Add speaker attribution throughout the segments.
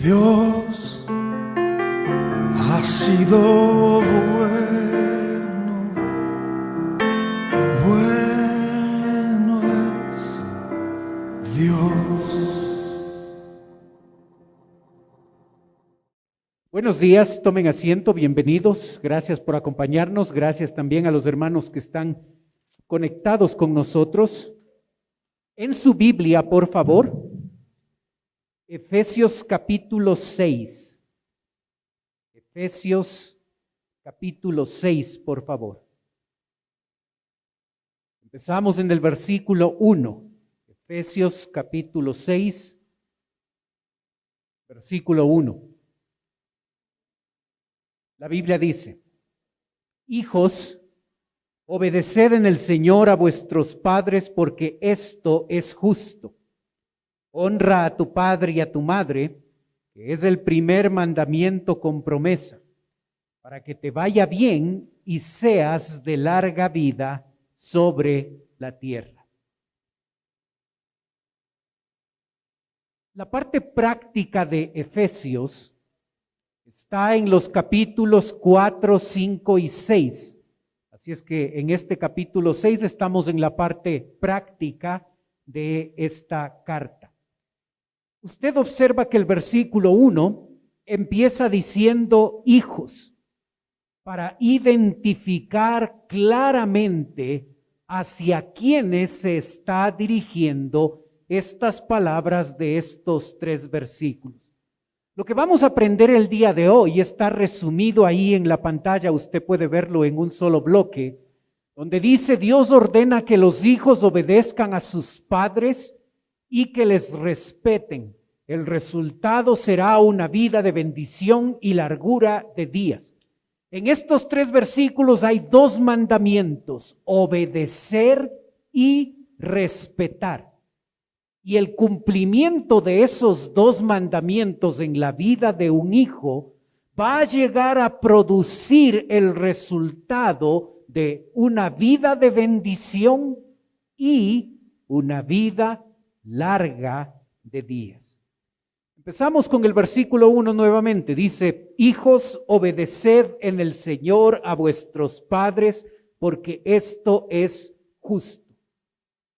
Speaker 1: Dios ha sido bueno, bueno es Dios.
Speaker 2: Buenos días, tomen asiento, bienvenidos, gracias por acompañarnos, gracias también a los hermanos que están conectados con nosotros. En su Biblia, por favor, Efesios capítulo 6. Efesios capítulo 6, por favor. Empezamos en el versículo 1. Efesios capítulo 6, versículo 1. La Biblia dice: Hijos, obedeced en el Señor a vuestros padres, porque esto es justo. Honra a tu padre y a tu madre, que es el primer mandamiento con promesa, para que te vaya bien y seas de larga vida sobre la tierra. La parte práctica de Efesios está en los capítulos 4, 5 y 6. Así es que en este capítulo 6 estamos en la parte práctica de esta carta. Usted observa que el versículo 1 empieza diciendo hijos, para identificar claramente hacia quiénes se está dirigiendo estas palabras de estos 3 versículos. Lo que vamos a aprender el día de hoy está resumido ahí en la pantalla, usted puede verlo en un solo bloque, donde dice: Dios ordena que los hijos obedezcan a sus padres y que les respeten. El resultado será una vida de bendición y largura de días. En estos 3 versículos hay 2 mandamientos: obedecer y respetar. Y el cumplimiento de esos 2 mandamientos en la vida de un hijo va a llegar a producir el resultado de una vida de bendición y una vida larga de días. Empezamos con el versículo 1 nuevamente. Dice: Hijos, obedeced en el Señor a vuestros padres, porque esto es justo.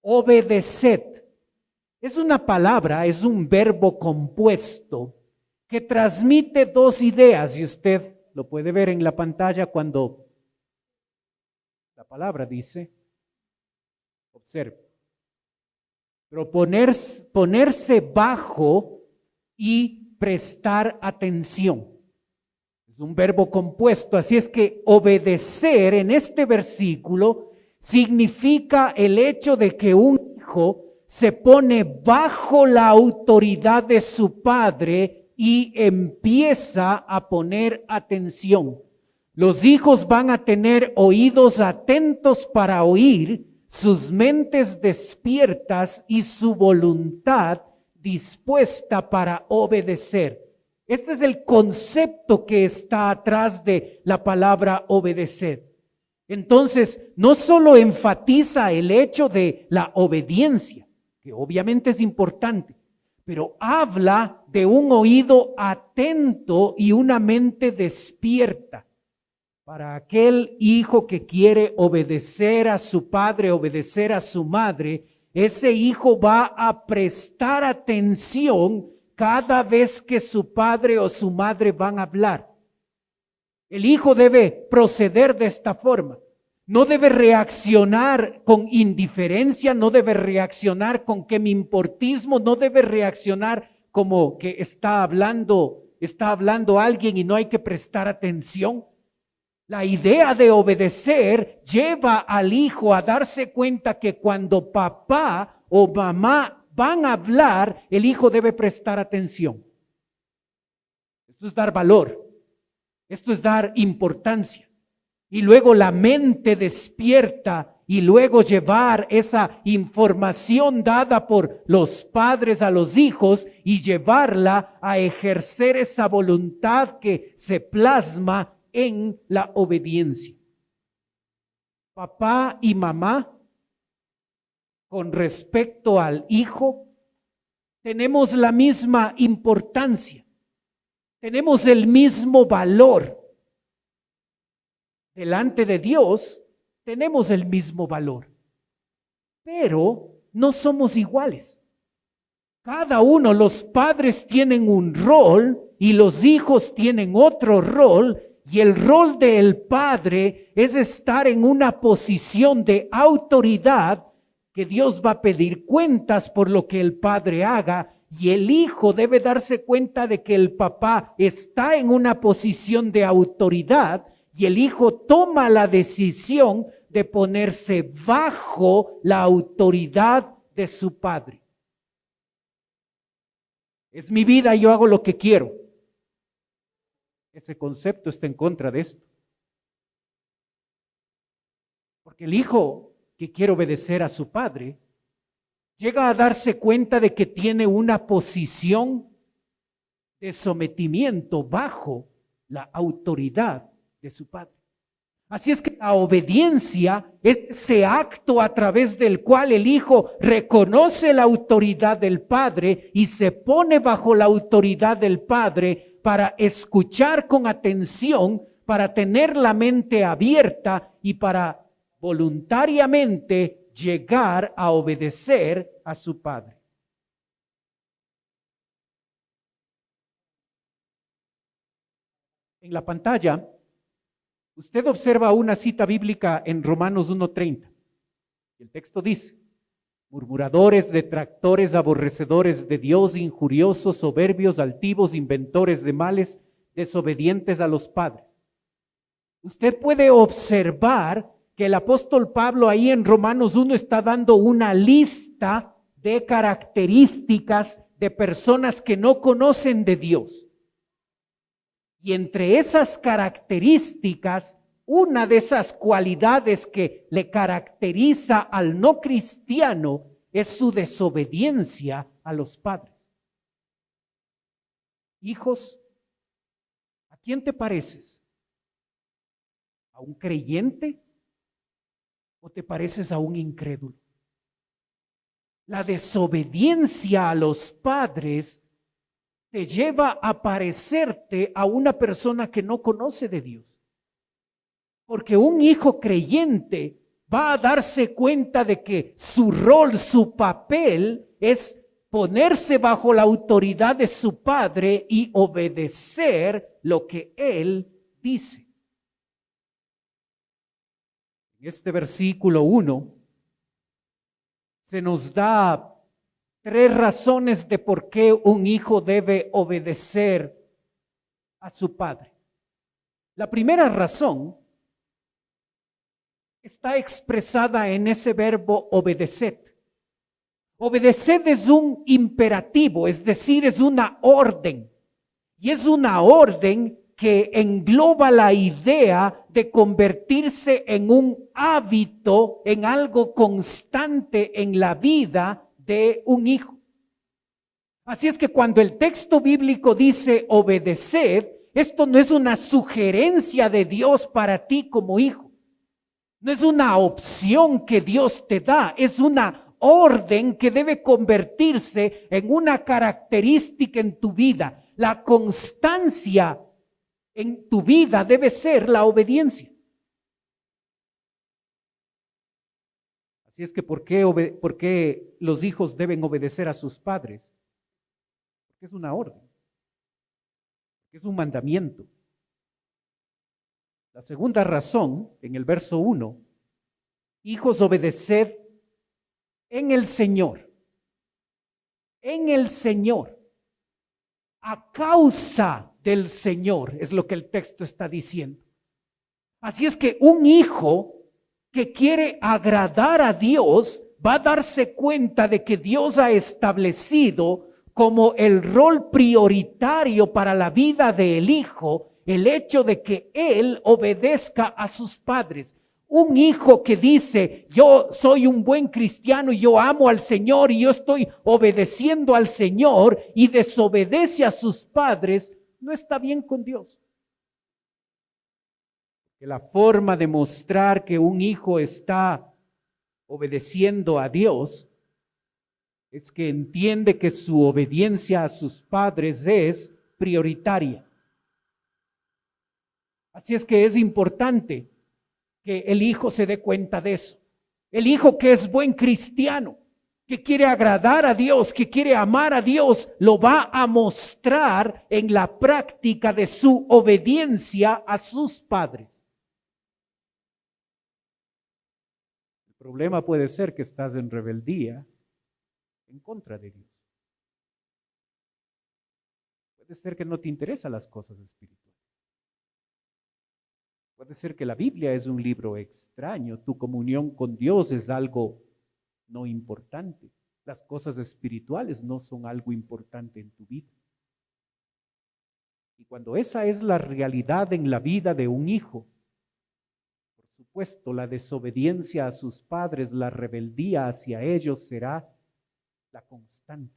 Speaker 2: Obedeced. Es una palabra, es un verbo compuesto que transmite 2 ideas, y usted lo puede ver en la pantalla cuando la palabra dice, observe, pero ponerse bajo y prestar atención. Es un verbo compuesto, así es que obedecer en este versículo significa el hecho de que un hijo se pone bajo la autoridad de su padre y empieza a poner atención. Los hijos van a tener oídos atentos para oír, sus mentes despiertas y su voluntad dispuesta para obedecer. Este es el concepto que está atrás de la palabra obedecer. Entonces, no solo enfatiza el hecho de la obediencia, que obviamente es importante, pero habla de un oído atento y una mente despierta. Para aquel hijo que quiere obedecer a su padre, obedecer a su madre, ese hijo va a prestar atención cada vez que su padre o su madre van a hablar. El hijo debe proceder de esta forma. No debe reaccionar con indiferencia, no debe reaccionar con quemimportismo, no debe reaccionar como que está hablando alguien y no hay que prestar atención. La idea de obedecer lleva al hijo a darse cuenta que cuando papá o mamá van a hablar, el hijo debe prestar atención. Esto es dar valor, esto es dar importancia. Y luego la mente despierta y luego llevar esa información dada por los padres a los hijos y llevarla a ejercer esa voluntad que se plasma en la obediencia. Papá y mamá, con respecto al hijo, tenemos la misma importancia. tenemos el mismo valor. Delante de Dios tenemos el mismo valor, pero no somos iguales. Cada uno, los padres tienen un rol y los hijos tienen otro rol, y el rol del padre es estar en una posición de autoridad que Dios va a pedir cuentas por lo que el padre haga, y el hijo debe darse cuenta de que el papá está en una posición de autoridad y el hijo toma la decisión de ponerse bajo la autoridad de su padre. Es mi vida, yo hago lo que quiero. Ese concepto está en contra de esto. Porque el hijo que quiere obedecer a su padre llega a darse cuenta de que tiene una posición de sometimiento bajo la autoridad de su padre. Así es que la obediencia es ese acto a través del cual el hijo reconoce la autoridad del padre y se pone bajo la autoridad del padre para escuchar con atención, para tener la mente abierta y para voluntariamente llegar a obedecer a su padre. En la pantalla, usted observa una cita bíblica en Romanos 1:30. El texto dice: murmuradores, detractores, aborrecedores de Dios, injuriosos, soberbios, altivos, inventores de males, desobedientes a los padres. Usted puede observar que el apóstol Pablo ahí en Romanos 1 está dando una lista de características de personas que no conocen de Dios. Y entre esas características, una de esas cualidades que le caracteriza al no cristiano es su desobediencia a los padres. Hijos, ¿a quién te pareces? ¿A un creyente o te pareces a un incrédulo? La desobediencia a los padres te lleva a parecerte a una persona que no conoce de Dios. Porque un hijo creyente va a darse cuenta de que su rol, su papel es ponerse bajo la autoridad de su padre y obedecer lo que él dice. En este versículo 1 se nos da 3 razones de por qué un hijo debe obedecer a su padre. La primera razón está expresada en ese verbo obedeced. Obedeced es un imperativo, es decir, es una orden. Y es una orden que engloba la idea de convertirse en un hábito, en algo constante en la vida de un hijo. Así es que cuando el texto bíblico dice obedeced, esto no es una sugerencia de Dios para ti como hijo. No es una opción que Dios te da, es una orden que debe convertirse en una característica en tu vida. La constancia en tu vida debe ser la obediencia. Así es que ¿por qué los hijos deben obedecer a sus padres? Porque es una orden, es un mandamiento. La segunda razón, en el verso 1, hijos, obedeced en el Señor. En el Señor. A causa del Señor, es lo que el texto está diciendo. Así es que un hijo que quiere agradar a Dios va a darse cuenta de que Dios ha establecido como el rol prioritario para la vida del hijo el hecho de que él obedezca a sus padres. Un hijo que dice, yo soy un buen cristiano y yo amo al Señor y yo estoy obedeciendo al Señor y desobedece a sus padres, no está bien con Dios. Que la forma de mostrar que un hijo está obedeciendo a Dios es que entiende que su obediencia a sus padres es prioritaria. Así es que es importante que el hijo se dé cuenta de eso. El hijo que es buen cristiano, que quiere agradar a Dios, que quiere amar a Dios, lo va a mostrar en la práctica de su obediencia a sus padres. El problema puede ser que estás en rebeldía en contra de Dios. Puede ser que no te interesan las cosas espirituales. Puede ser que la Biblia es un libro extraño, tu comunión con Dios es algo no importante. Las cosas espirituales no son algo importante en tu vida. Y cuando esa es la realidad en la vida de un hijo, por supuesto, la desobediencia a sus padres, la rebeldía hacia ellos será la constante.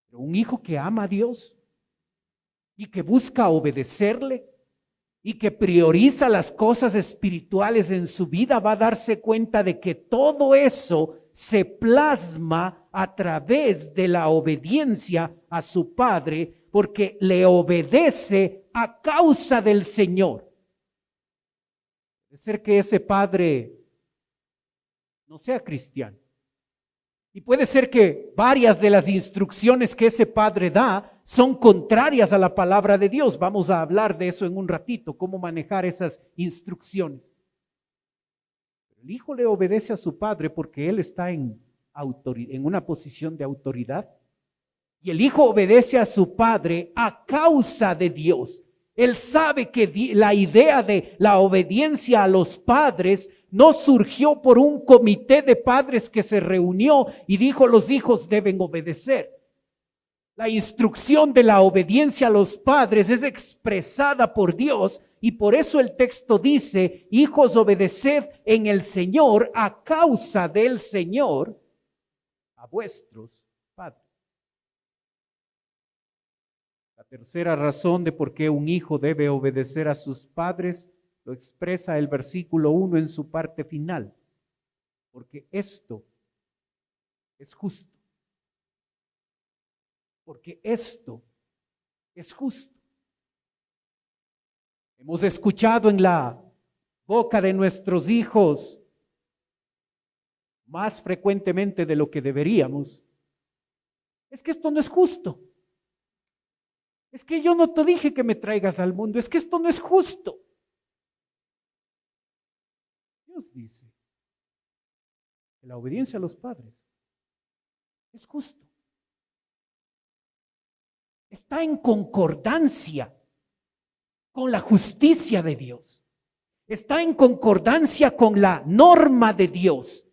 Speaker 2: Pero un hijo que ama a Dios y que busca obedecerle, y que prioriza las cosas espirituales en su vida, va a darse cuenta de que todo eso se plasma a través de la obediencia a su padre, porque le obedece a causa del Señor. Puede ser que ese padre no sea cristiano. Y puede ser que varias de las instrucciones que ese padre da son contrarias a la palabra de Dios. Vamos a hablar de eso en un ratito, cómo manejar esas instrucciones. El hijo le obedece a su padre porque él está en una posición de autoridad. Y el hijo obedece a su padre a causa de Dios. Él sabe que la idea de la obediencia a los padres no surgió por un comité de padres que se reunió y dijo los hijos deben obedecer. La instrucción de la obediencia a los padres es expresada por Dios y por eso el texto dice, hijos, obedeced en el Señor a causa del Señor a vuestros padres. La tercera razón de por qué un hijo debe obedecer a sus padres lo expresa el versículo 1 en su parte final, porque esto es justo. Porque esto es justo. Hemos escuchado en la boca de nuestros hijos más frecuentemente de lo que deberíamos. Es que esto no es justo. Es que yo no te dije que me traigas al mundo. Es que esto no es justo. Dios dice que la obediencia a los padres es justo. Está en concordancia con la justicia de Dios. Está en concordancia con la norma de Dios.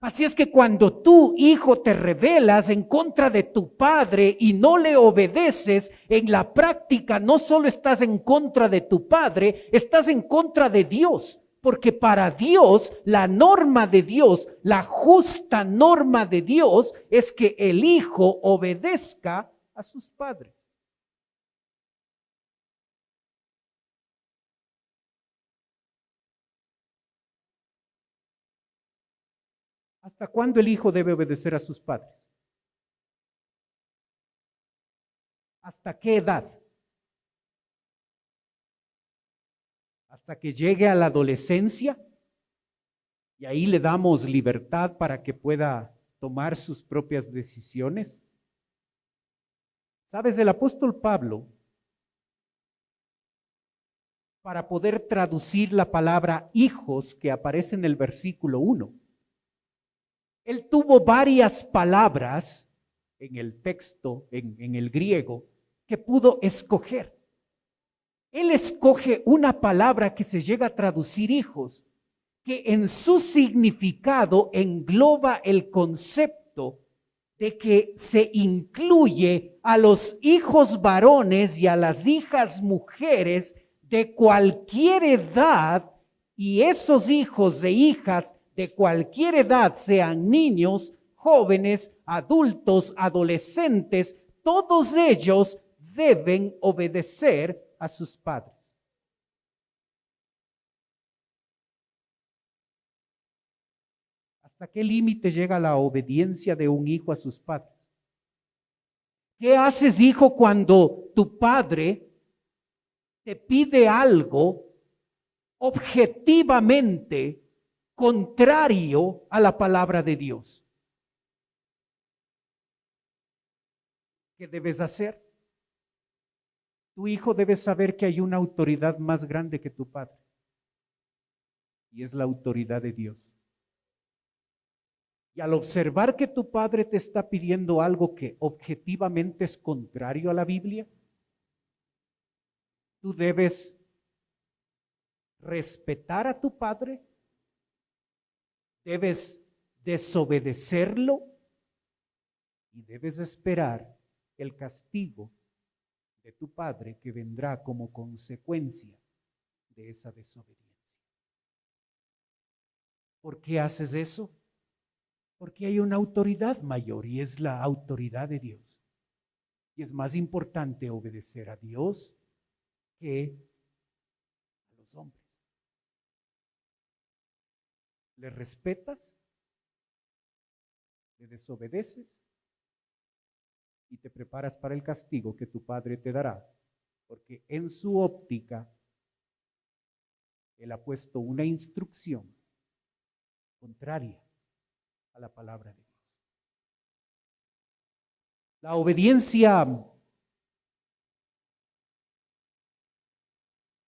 Speaker 2: Así es que cuando tú, hijo, te rebelas en contra de tu padre y no le obedeces, en la práctica no solo estás en contra de tu padre, estás en contra de Dios. Porque para Dios, la norma de Dios, la justa norma de Dios es que el hijo obedezca a sus padres. ¿Hasta cuándo el hijo debe obedecer a sus padres? ¿Hasta qué edad? ¿Hasta que llegue a la adolescencia? Y ahí le damos libertad para que pueda tomar sus propias decisiones. ¿Sabes? El apóstol Pablo, para poder traducir la palabra hijos que aparece en el versículo 1, él tuvo varias palabras en el texto, en el griego, que pudo escoger. Él escoge una palabra que se llega a traducir hijos, que en su significado engloba el concepto de que se incluye a los hijos varones y a las hijas mujeres de cualquier edad, y esos hijos e hijas de cualquier edad, sean niños, jóvenes, adultos, adolescentes, todos ellos deben obedecer a sus padres. ¿Hasta qué límite llega la obediencia de un hijo a sus padres? ¿Qué haces, hijo, cuando tu padre te pide algo objetivamente contrario a la palabra de Dios, ¿qué debes hacer? Tu hijo debe saber que hay una autoridad más grande que tu padre, y es la autoridad de Dios. Y al observar que tu padre te está pidiendo algo que objetivamente es contrario a la Biblia, tú debes respetar a tu padre, debes desobedecerlo y debes esperar el castigo de tu padre que vendrá como consecuencia de esa desobediencia. ¿Por qué haces eso? Porque hay una autoridad mayor y es la autoridad de Dios. Y es más importante obedecer a Dios que a los hombres. ¿Le respetas? ¿Le desobedeces? Y te preparas para el castigo que tu padre te dará, porque en su óptica él ha puesto una instrucción contraria a la palabra de Dios. La obediencia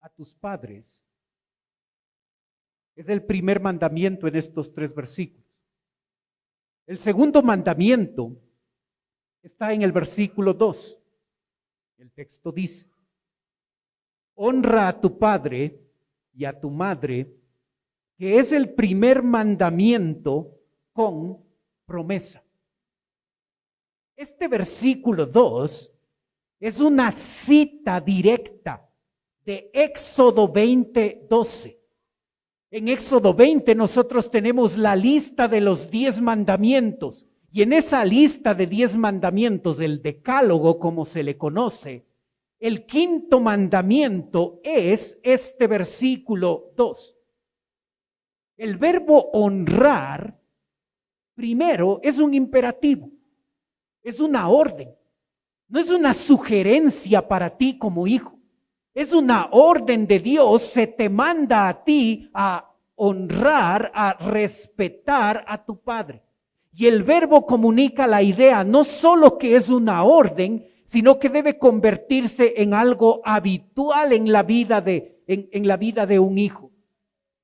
Speaker 2: a tus padres es el primer mandamiento en estos 3 versículos. El segundo mandamiento está en el versículo 2. El texto dice: honra a tu padre y a tu madre, que es el primer mandamiento con promesa. Este versículo 2 es una cita directa de Éxodo 20:12. En Éxodo 20 nosotros tenemos la lista de los 10 mandamientos, y en esa lista de 10 mandamientos, el decálogo como se le conoce, el quinto mandamiento es este versículo 2. El verbo honrar, primero, es un imperativo, es una orden, no es una sugerencia para ti como hijo. Es una orden de Dios, se te manda a ti a honrar, a respetar a tu padre. Y el verbo comunica la idea no solo que es una orden, sino que debe convertirse en algo habitual en la vida de un hijo.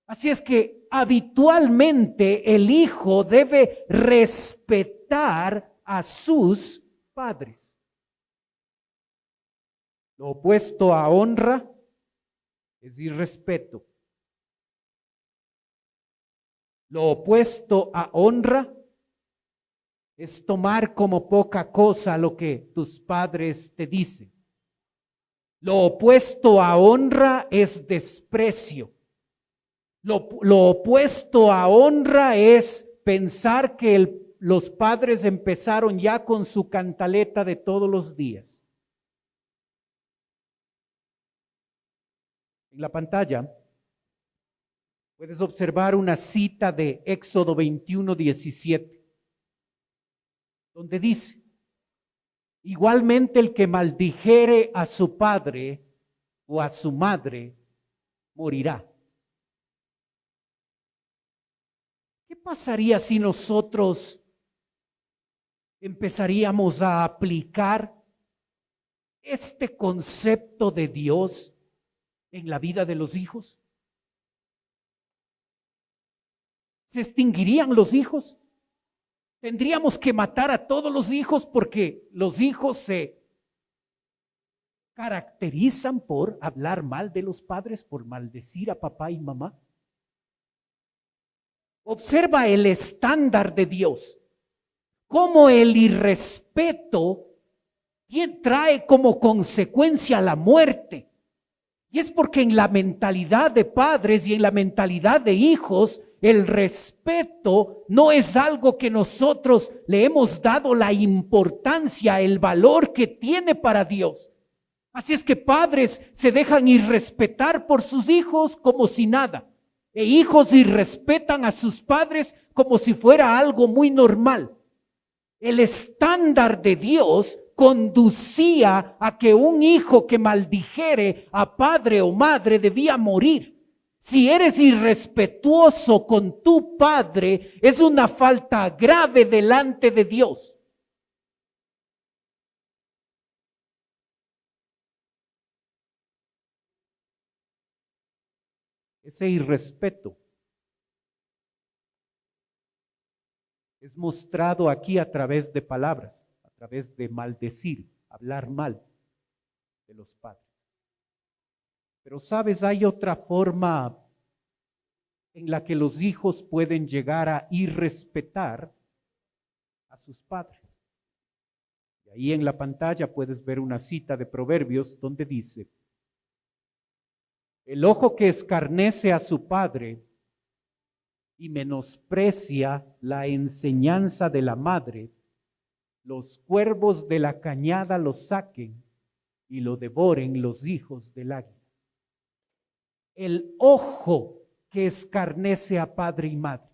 Speaker 2: Así es que habitualmente el hijo debe respetar a sus padres. Lo opuesto a honra es irrespeto. Lo opuesto a honra es tomar como poca cosa lo que tus padres te dicen. Lo opuesto a honra es desprecio. Lo opuesto a honra es pensar que los padres empezaron ya con su cantaleta de todos los días. En la pantalla puedes observar una cita de Éxodo 21:17, donde dice: igualmente el que maldijere a su padre o a su madre morirá. ¿Qué pasaría si nosotros empezaríamos a aplicar este concepto de Dios en la vida de los hijos? ¿Se extinguirían los hijos? ¿Tendríamos que matar a todos los hijos porque los hijos se caracterizan por hablar mal de los padres, por maldecir a papá y mamá? Observa el estándar de Dios, cómo el irrespeto trae como consecuencia la muerte. Y es porque en la mentalidad de padres y en la mentalidad de hijos, el respeto no es algo que nosotros le hemos dado la importancia, el valor que tiene para Dios. Así es que padres se dejan irrespetar por sus hijos como si nada. E hijos irrespetan a sus padres como si fuera algo muy normal. El estándar de Dios conducía a que un hijo que maldijere a padre o madre debía morir. Si eres irrespetuoso con tu padre, es una falta grave delante de Dios. Ese irrespeto es mostrado aquí a través de palabras, a través de maldecir, hablar mal de los padres. Pero sabes, hay otra forma en la que los hijos pueden llegar a irrespetar a sus padres. Y ahí en la pantalla puedes ver una cita de Proverbios donde dice: el ojo que escarnece a su padre y menosprecia la enseñanza de la madre, los cuervos de la cañada lo saquen y lo devoren los hijos del águila. El ojo que escarnece a padre y madre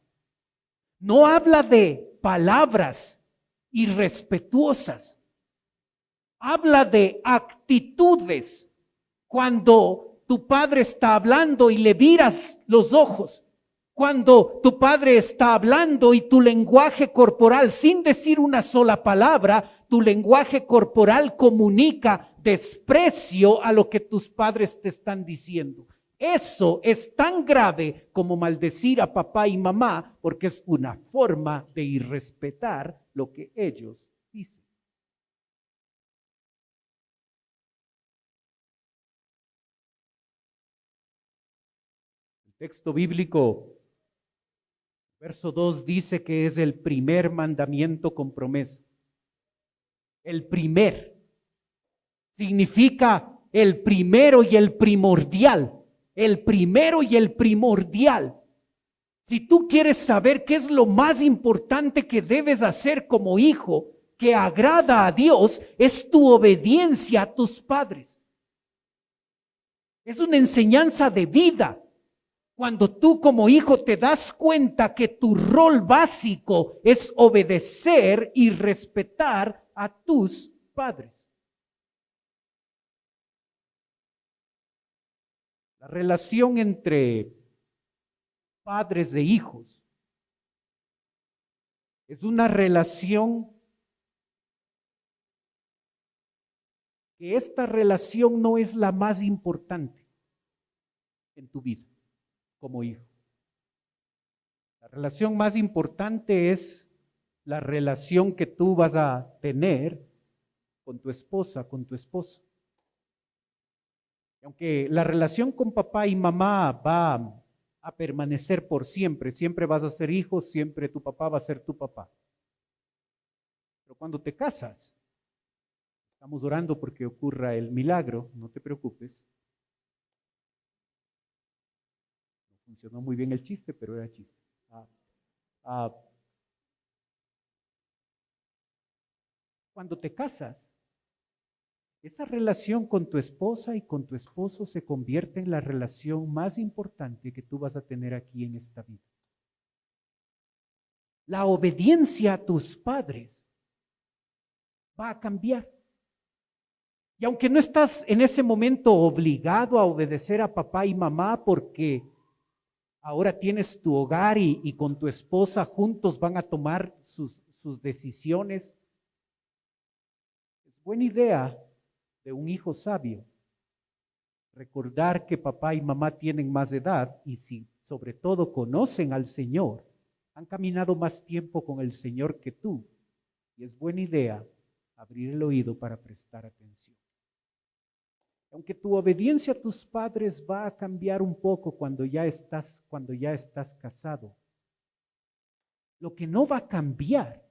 Speaker 2: no habla de palabras irrespetuosas, habla de actitudes. Cuando tu padre está hablando y le viras los ojos, cuando tu padre está hablando y tu lenguaje corporal, sin decir una sola palabra, tu lenguaje corporal comunica desprecio a lo que tus padres te están diciendo. Eso es tan grave como maldecir a papá y mamá, porque es una forma de irrespetar lo que ellos dicen. El texto bíblico, verso 2, dice que es el primer mandamiento con promesa. El primer significa el primero y el primordial. El primero y el primordial. Si tú quieres saber qué es lo más importante que debes hacer como hijo que agrada a Dios, es tu obediencia a tus padres. Es una enseñanza de vida. Cuando tú como hijo te das cuenta que tu rol básico es obedecer y respetar a tus padres. La relación entre padres e hijos es una relación que esta relación no es la más importante en tu vida como hijo. La relación más importante es la relación que tú vas a tener con tu esposa, con tu esposo. Aunque la relación con papá y mamá va a permanecer por siempre, siempre vas a ser hijo, siempre tu papá va a ser tu papá. Pero cuando te casas, estamos orando porque ocurra el milagro, no te preocupes. No funcionó muy bien el chiste, pero era chiste. Cuando te casas, esa relación con tu esposa y con tu esposo se convierte en la relación más importante que tú vas a tener aquí en esta vida. La obediencia a tus padres va a cambiar. Y aunque no estás en ese momento obligado a obedecer a papá y mamá porque ahora tienes tu hogar y con tu esposa juntos van a tomar sus decisiones, es buena idea de un hijo sabio recordar que papá y mamá tienen más edad y si sobre todo conocen al Señor, han caminado más tiempo con el Señor que tú, y es buena idea abrir el oído para prestar atención. Aunque tu obediencia a tus padres va a cambiar un poco cuando ya estás casado, lo que no va a cambiar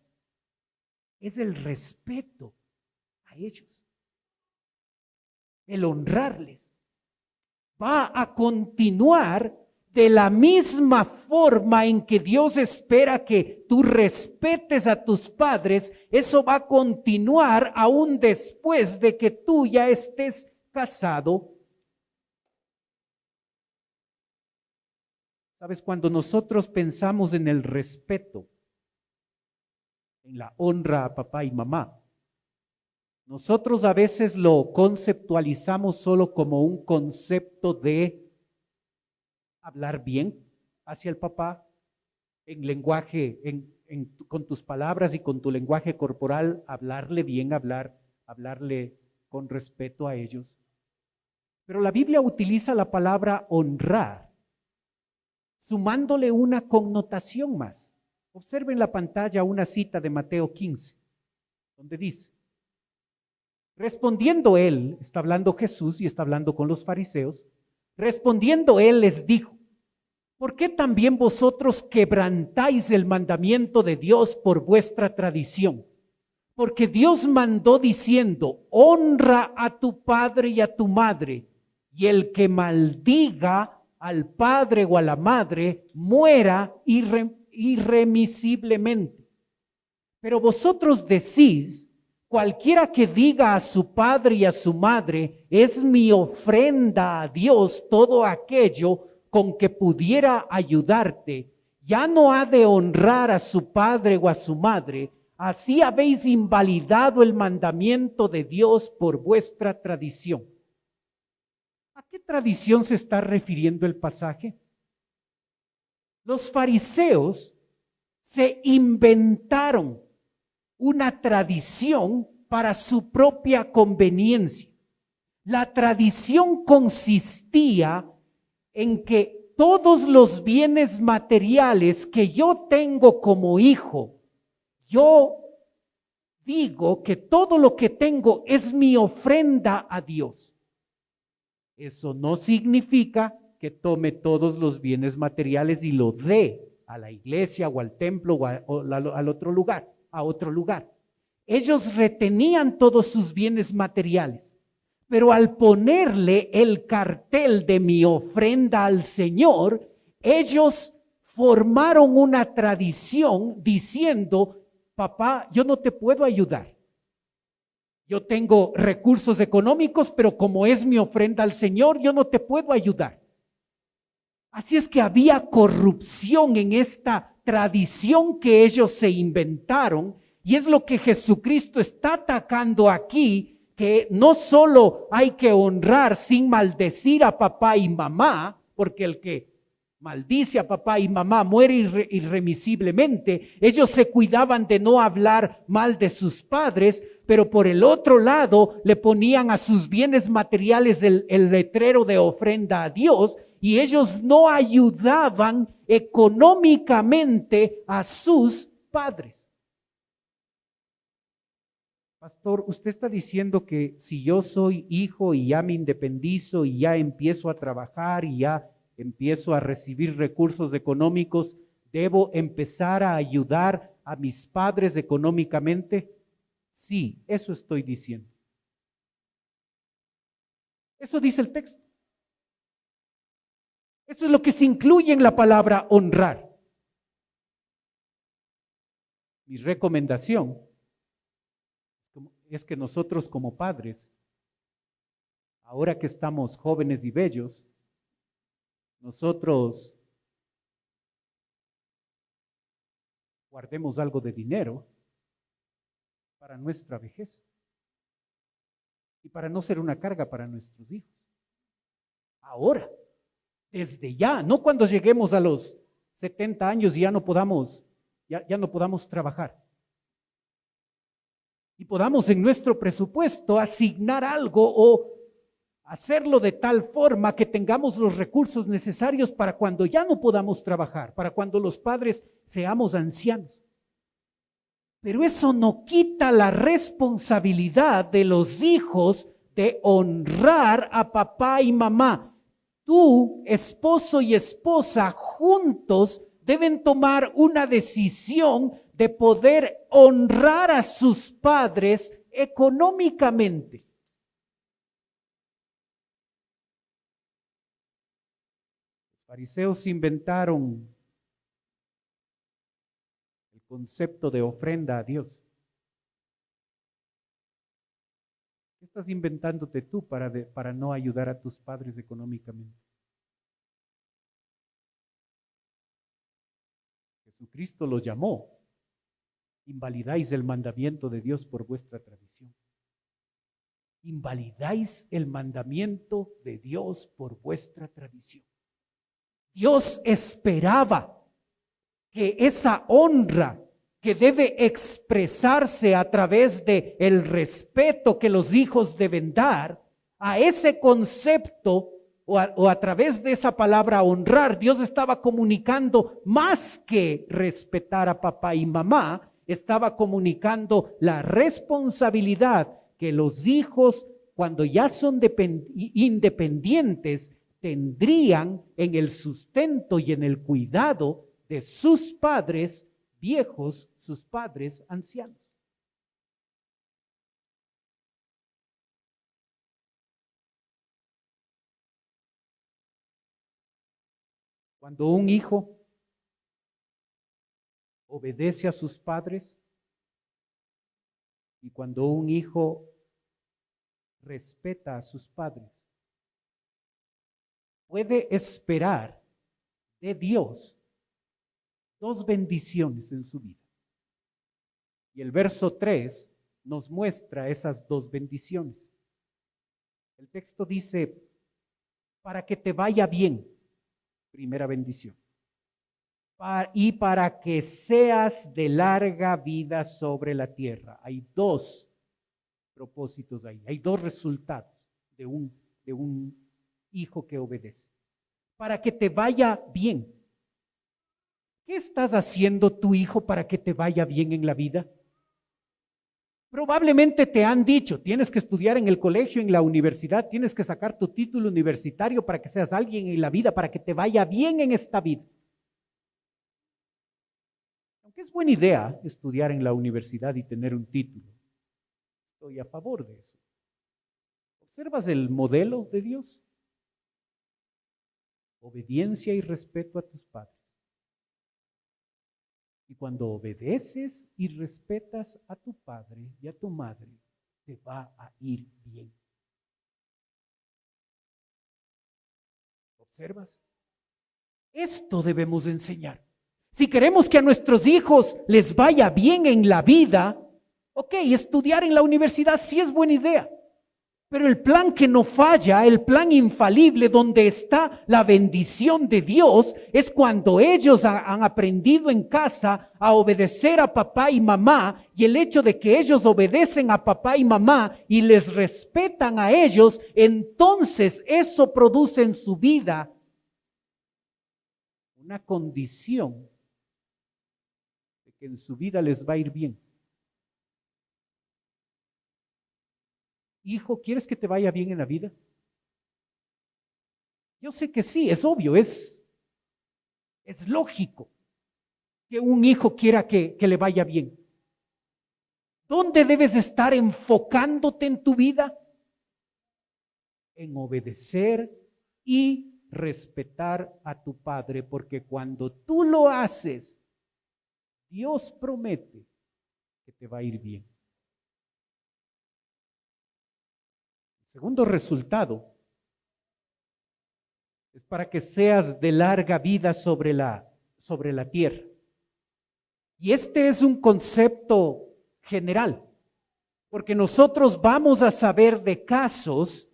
Speaker 2: es el respeto a ellos. El honrarles va a continuar de la misma forma en que Dios espera que tú respetes a tus padres. Eso va a continuar aún después de que tú ya estés casado. Sabes, cuando nosotros pensamos en el respeto, en la honra a papá y mamá, Nosotros a veces lo conceptualizamos solo como un concepto de hablar bien hacia el papá en lenguaje, con tus palabras y con tu lenguaje corporal, hablarle bien, hablarle con respeto a ellos. Pero la Biblia utiliza la palabra honrar, sumándole una connotación más. Observen en la pantalla una cita de Mateo 15, donde dice: respondiendo él, está hablando Jesús y está hablando con los fariseos, respondiendo él les dijo: ¿por qué también vosotros quebrantáis el mandamiento de Dios por vuestra tradición? Porque Dios mandó diciendo: honra a tu padre y a tu madre, y el que maldiga al padre o a la madre muera irremisiblemente. Pero vosotros decís: cualquiera que diga a su padre y a su madre, es mi ofrenda a Dios todo aquello con que pudiera ayudarte, ya no ha de honrar a su padre o a su madre. Así habéis invalidado el mandamiento de Dios por vuestra tradición. ¿A qué tradición se está refiriendo el pasaje? Los fariseos se inventaron una tradición para su propia conveniencia. La tradición consistía en que todos los bienes materiales que yo tengo como hijo, yo digo que todo lo que tengo es mi ofrenda a Dios. Eso no significa que tome todos los bienes materiales y lo dé a la iglesia o al templo o al otro lugar, a otro lugar. Ellos retenían todos sus bienes materiales, pero al ponerle el cartel de mi ofrenda al Señor, ellos formaron una tradición diciendo: papá, yo no te puedo ayudar. Yo tengo recursos económicos, pero como es mi ofrenda al Señor, yo no te puedo ayudar. Así es que había corrupción en esta tradición que ellos se inventaron, y es lo que Jesucristo está atacando aquí, que no solo hay que honrar sin maldecir a papá y mamá, porque el que maldice a papá y mamá muere irremisiblemente. Ellos se cuidaban de no hablar mal de sus padres, pero por el otro lado le ponían a sus bienes materiales el letrero de ofrenda a Dios, y ellos no ayudaban económicamente a sus padres. Pastor, usted está diciendo que si yo soy hijo y ya me independizo y ya empiezo a trabajar y ya empiezo a recibir recursos económicos, ¿debo empezar a ayudar a mis padres económicamente? Sí, eso estoy diciendo. Eso dice el texto. Eso es lo que se incluye en la palabra honrar. Mi recomendación es que nosotros como padres, ahora que estamos jóvenes y bellos, nosotros guardemos algo de dinero para nuestra vejez y para no ser una carga para nuestros hijos. Ahora, desde ya, no cuando lleguemos a los 70 años y ya no podamos trabajar. Y podamos en nuestro presupuesto asignar algo o hacerlo de tal forma que tengamos los recursos necesarios para cuando ya no podamos trabajar, para cuando los padres seamos ancianos. Pero eso no quita la responsabilidad de los hijos de honrar a papá y mamá. Tú, esposo y esposa, juntos deben tomar una decisión de poder honrar a sus padres económicamente. Los fariseos inventaron el concepto de ofrenda a Dios. ¿Qué estás inventándote tú para no ayudar a tus padres económicamente? Jesucristo lo llamó: invalidáis el mandamiento de Dios por vuestra tradición. invalidáis el mandamiento de Dios por vuestra tradición. Dios esperaba que esa honra que debe expresarse a través de el respeto que los hijos deben dar a ese concepto o a través de esa palabra honrar, Dios estaba comunicando más que respetar a papá y mamá, estaba comunicando la responsabilidad que los hijos, cuando ya son independientes, tendrían en el sustento y en el cuidado de sus padres viejos, sus padres ancianos. Cuando un hijo obedece a sus padres y cuando un hijo respeta a sus padres, puede esperar de Dios dos bendiciones en su vida. Y el verso 3 nos muestra esas dos bendiciones. El texto dice, para que te vaya bien, primera bendición, y para que seas de larga vida sobre la tierra. Hay dos propósitos ahí, hay dos resultados de un hijo que obedece. Para que te vaya bien. ¿Qué estás haciendo tu hijo para que te vaya bien en la vida? Probablemente te han dicho, tienes que estudiar en el colegio, en la universidad, tienes que sacar tu título universitario para que seas alguien en la vida, para que te vaya bien en esta vida. Aunque es buena idea estudiar en la universidad y tener un título, estoy a favor de eso. ¿Observas el modelo de Dios? Obediencia y respeto a tus padres. Y cuando obedeces y respetas a tu padre y a tu madre, te va a ir bien. ¿Observas? Esto debemos enseñar. Si queremos que a nuestros hijos les vaya bien en la vida, ok, estudiar en la universidad sí es buena idea. Pero el plan que no falla, el plan infalible donde está la bendición de Dios, es cuando ellos han aprendido en casa a obedecer a papá y mamá, y el hecho de que ellos obedecen a papá y mamá y les respetan a ellos, entonces eso produce en su vida una condición de que en su vida les va a ir bien. Hijo, ¿quieres que te vaya bien en la vida? Yo sé que sí, es obvio, es lógico que un hijo quiera que le vaya bien. ¿Dónde debes estar enfocándote en tu vida? En obedecer y respetar a tu padre, porque cuando tú lo haces, Dios promete que te va a ir bien. Segundo resultado es para que seas de larga vida sobre la tierra. Y este es un concepto general, porque nosotros vamos a saber de casos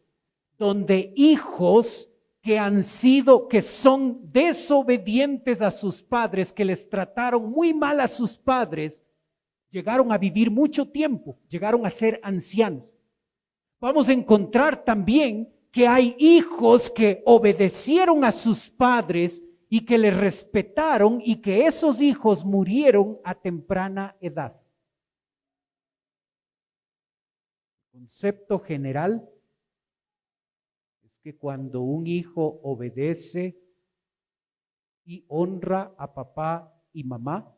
Speaker 2: donde hijos que son desobedientes a sus padres, que les trataron muy mal a sus padres, llegaron a vivir mucho tiempo, llegaron a ser ancianos. Vamos a encontrar también que hay hijos que obedecieron a sus padres y que les respetaron y que esos hijos murieron a temprana edad. El concepto general es que cuando un hijo obedece y honra a papá y mamá,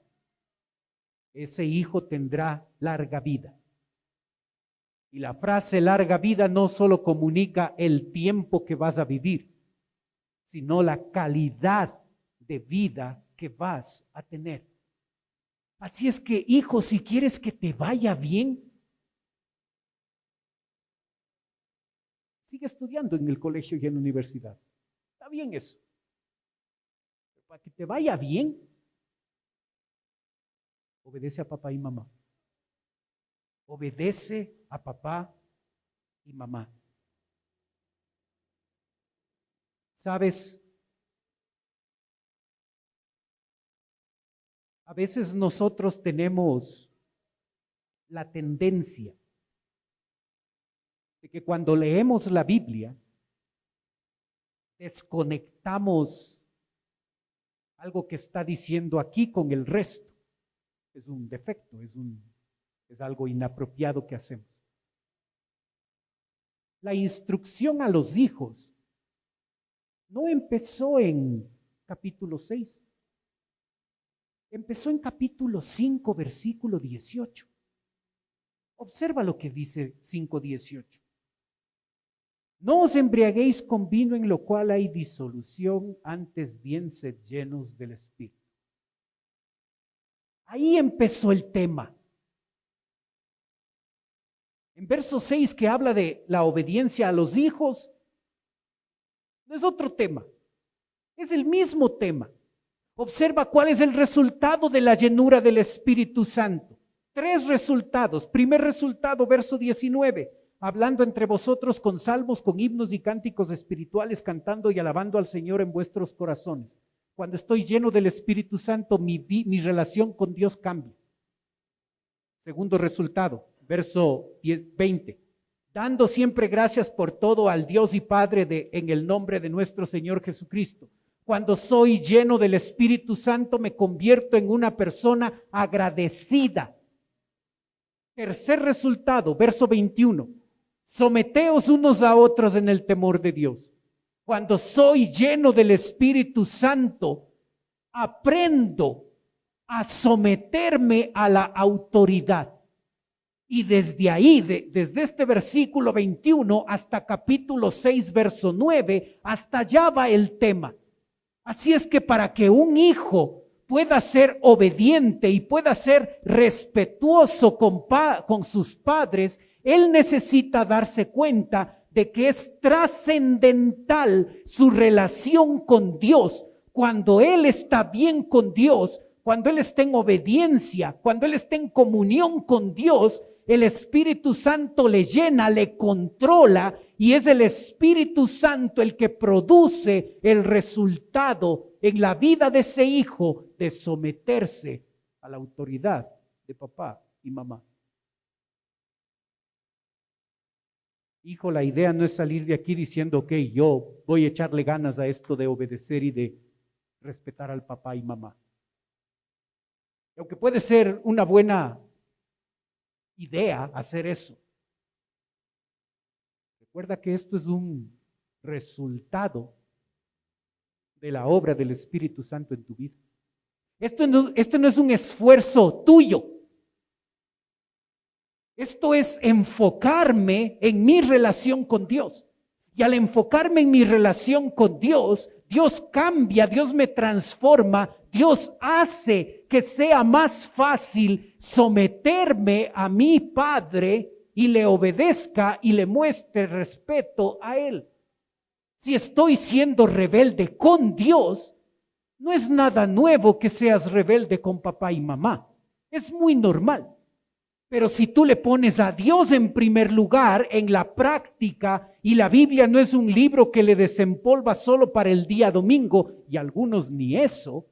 Speaker 2: ese hijo tendrá larga vida. Y la frase larga vida no solo comunica el tiempo que vas a vivir, sino la calidad de vida que vas a tener. Así es que, hijo, si quieres que te vaya bien, sigue estudiando en el colegio y en la universidad. Está bien eso. Pero para que te vaya bien, obedece a papá y mamá. Obedece a papá y mamá. ¿Sabes? A veces nosotros tenemos la tendencia de que cuando leemos la Biblia desconectamos algo que está diciendo aquí con el resto. Es un defecto, es algo inapropiado que hacemos. La instrucción a los hijos no empezó en capítulo 6. Empezó en capítulo 5, versículo 18. Observa lo que dice 5:18. No os embriaguéis con vino en lo cual hay disolución, antes bien sed llenos del Espíritu. Ahí empezó el tema. En verso 6, que habla de la obediencia a los hijos, no es otro tema, es el mismo tema. Observa cuál es el resultado de la llenura del Espíritu Santo. 3 resultados. Primer resultado, verso 19. Hablando entre vosotros con salmos, con himnos y cánticos espirituales, cantando y alabando al Señor en vuestros corazones. Cuando estoy lleno del Espíritu Santo, mi relación con Dios cambia. Segundo resultado, verso 20. Dando siempre gracias por todo al Dios y Padre en el nombre de nuestro Señor Jesucristo. Cuando soy lleno del Espíritu Santo, me convierto en una persona agradecida. Tercer resultado, verso 21. Someteos unos a otros en el temor de Dios. Cuando soy lleno del Espíritu Santo, aprendo a someterme a la autoridad. Y desde ahí, desde este versículo 21 hasta capítulo 6, verso 9, hasta allá va el tema. Así es que para que un hijo pueda ser obediente y pueda ser respetuoso con sus padres, él necesita darse cuenta de que es trascendental su relación con Dios. Cuando él está bien con Dios, cuando él está en obediencia, cuando él está en comunión con Dios, el Espíritu Santo le llena, le controla, y es el Espíritu Santo el que produce el resultado en la vida de ese hijo de someterse a la autoridad de papá y mamá. Hijo, la idea no es salir de aquí diciendo, ok, yo voy a echarle ganas a esto de obedecer y de respetar al papá y mamá. Aunque puede ser una buena idea hacer eso. Recuerda que esto es un resultado de la obra del Espíritu Santo en tu vida. Esto no es un esfuerzo tuyo. Esto es enfocarme en mi relación con Dios. Y al enfocarme en mi relación con Dios, Dios cambia, Dios me transforma, Dios hace que sea más fácil someterme a mi Padre y le obedezca y le muestre respeto a Él. Si estoy siendo rebelde con Dios, no es nada nuevo que seas rebelde con papá y mamá. Es muy normal. Pero si tú le pones a Dios en primer lugar en la práctica, y la Biblia no es un libro que le desempolva solo para el día domingo, y algunos ni eso,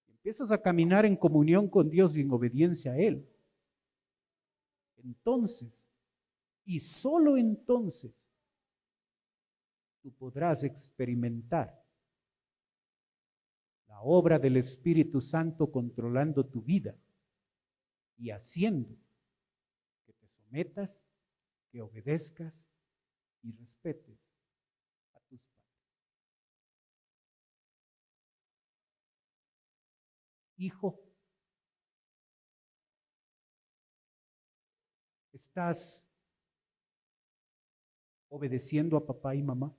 Speaker 2: empiezas a caminar en comunión con Dios y en obediencia a Él. Entonces, y solo entonces, tú podrás experimentar la obra del Espíritu Santo controlando tu vida y haciendo que te sometas, que obedezcas y respetes a tus padres. Hijo, ¿estás obedeciendo a papá y mamá?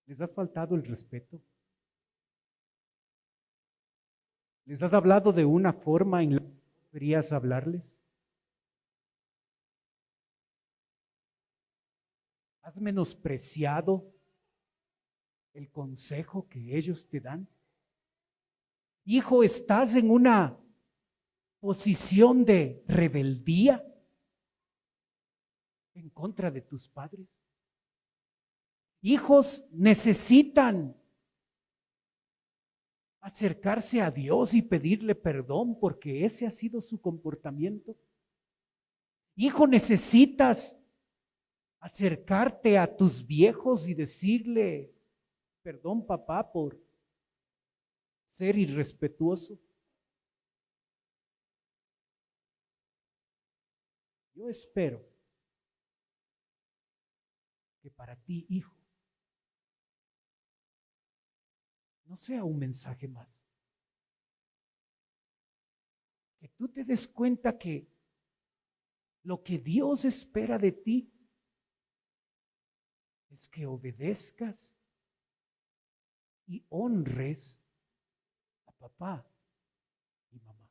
Speaker 2: ¿Les has faltado el respeto? ¿Les has hablado de una forma en la que deberías hablarles? ¿Has menospreciado el consejo que ellos te dan? Hijo, ¿estás en una posición de rebeldía en contra de tus padres. Hijos necesitan acercarse a Dios y pedirle perdón porque ese ha sido su comportamiento. Hijo, necesitas acercarte a tus viejos y decirle, perdón papá por ser irrespetuoso. Yo espero que para ti, hijo, no sea un mensaje más. Que tú te des cuenta que lo que Dios espera de ti es que obedezcas y honres a papá y mamá.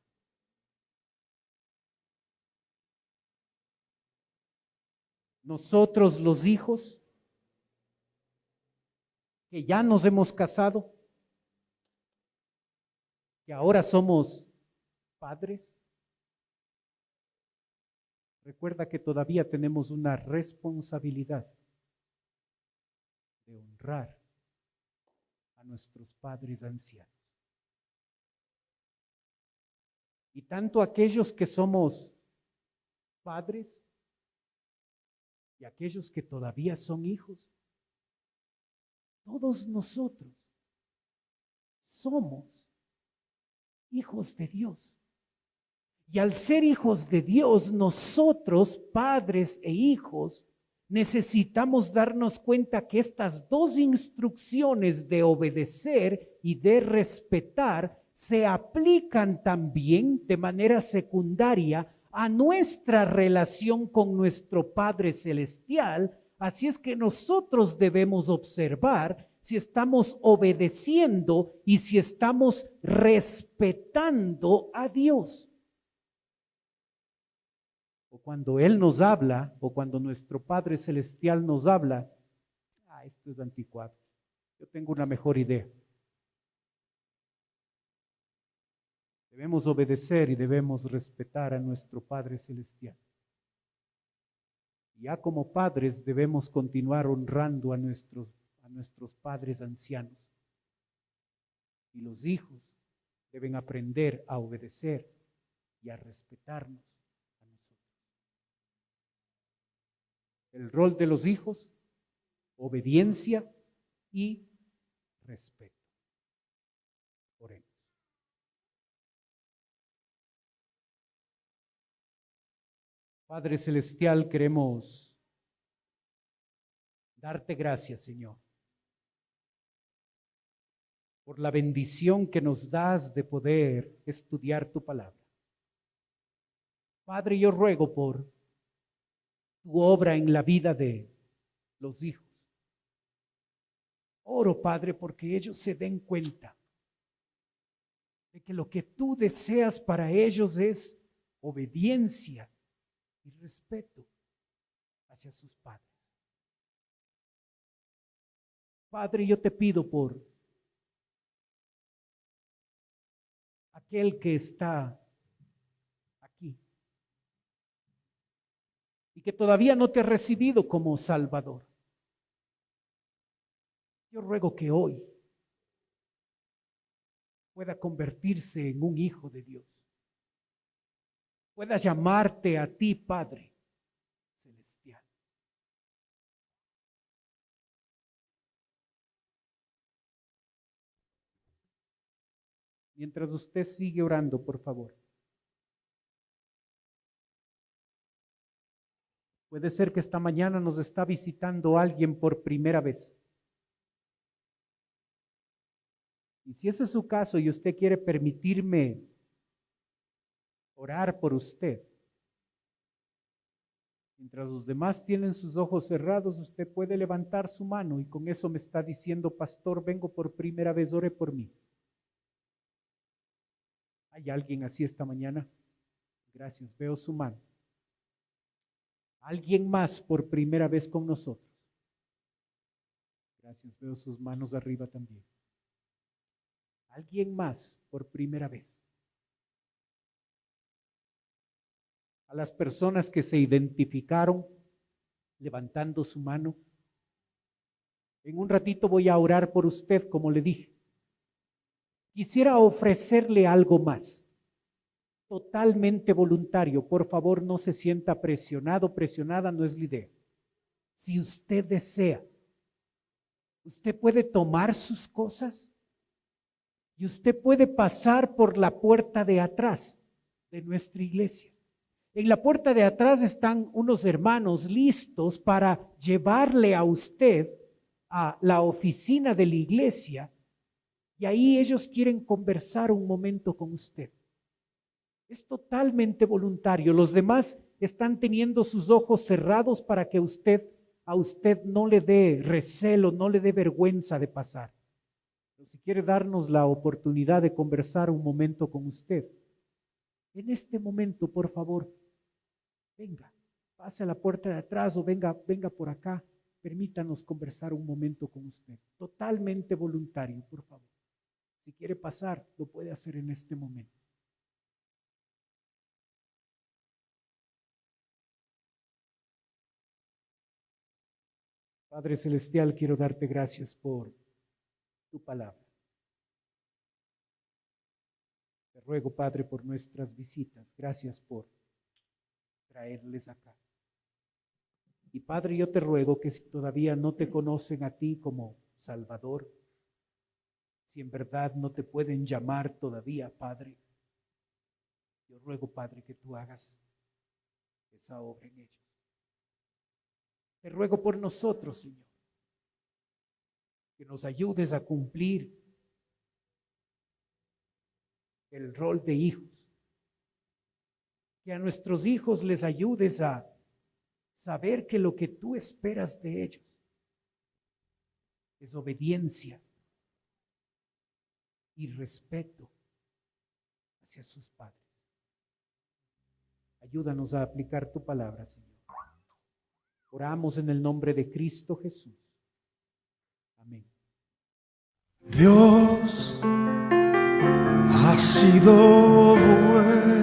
Speaker 2: Nosotros los hijos que ya nos hemos casado, que ahora somos padres, recuerda que todavía tenemos una responsabilidad de honrar a nuestros padres ancianos. Y tanto aquellos que somos padres y aquellos que todavía son hijos, todos nosotros somos hijos de Dios. Y al ser hijos de Dios, nosotros, padres e hijos, necesitamos darnos cuenta que estas dos instrucciones de obedecer y de respetar se aplican también de manera secundaria a nuestra relación con nuestro Padre Celestial. Así es que nosotros debemos observar si estamos obedeciendo y si estamos respetando a Dios. O cuando Él nos habla, o cuando nuestro Padre Celestial nos habla, esto es anticuado, yo tengo una mejor idea. Debemos obedecer y debemos respetar a nuestro Padre Celestial. Ya como padres debemos continuar honrando a nuestros padres ancianos. Y los hijos deben aprender a obedecer y a respetarnos a nosotros. El rol de los hijos, obediencia y respeto. Oremos. Padre Celestial, queremos darte gracias, Señor, por la bendición que nos das de poder estudiar tu palabra. Padre, yo ruego por tu obra en la vida de los hijos. Oro, Padre, porque ellos se den cuenta de que lo que tú deseas para ellos es obediencia y respeto hacia sus padres. Padre, yo te pido por aquel que está aquí y que todavía no te ha recibido como Salvador. Yo ruego que hoy pueda convertirse en un hijo de Dios. Pueda llamarte a ti, Padre Celestial. Mientras usted sigue orando, por favor. Puede ser que esta mañana nos está visitando alguien por primera vez. Y si ese es su caso y usted quiere permitirme orar por usted, mientras los demás tienen sus ojos cerrados, usted puede levantar su mano y con eso me está diciendo, pastor, vengo por primera vez, ore por mí. ¿Hay alguien así esta mañana? Gracias, veo su mano. ¿Alguien más por primera vez con nosotros? Gracias, veo sus manos arriba también. ¿Alguien más por primera vez? A las personas que se identificaron levantando su mano. En un ratito voy a orar por usted, como le dije. Quisiera ofrecerle algo más, totalmente voluntario. Por favor, no se sienta presionado, presionada, no es la idea. Si usted desea, usted puede tomar sus cosas y usted puede pasar por la puerta de atrás de nuestra iglesia. En la puerta de atrás están unos hermanos listos para llevarle a usted a la oficina de la iglesia y ahí ellos quieren conversar un momento con usted. Es totalmente voluntario. Los demás están teniendo sus ojos cerrados para que a usted no le dé recelo, no le dé vergüenza de pasar. Pero si quiere darnos la oportunidad de conversar un momento con usted, en este momento, por favor, venga, pase a la puerta de atrás o venga por acá. Permítanos conversar un momento con usted. Totalmente voluntario, por favor. Si quiere pasar, lo puede hacer en este momento. Padre Celestial, quiero darte gracias por tu palabra. Te ruego, Padre, por nuestras visitas. Gracias por traerles acá. Y Padre, yo te ruego que si todavía no te conocen a ti como Salvador, si en verdad no te pueden llamar todavía, Padre, yo ruego, Padre, que tú hagas esa obra en ellos. Te ruego por nosotros, Señor, que nos ayudes a cumplir el rol de hijos, que a nuestros hijos les ayudes a saber que lo que tú esperas de ellos es obediencia y respeto hacia sus padres. Ayúdanos a aplicar tu palabra, Señor. Oramos en el nombre de Cristo Jesús. Amén.
Speaker 1: Dios ha sido bueno.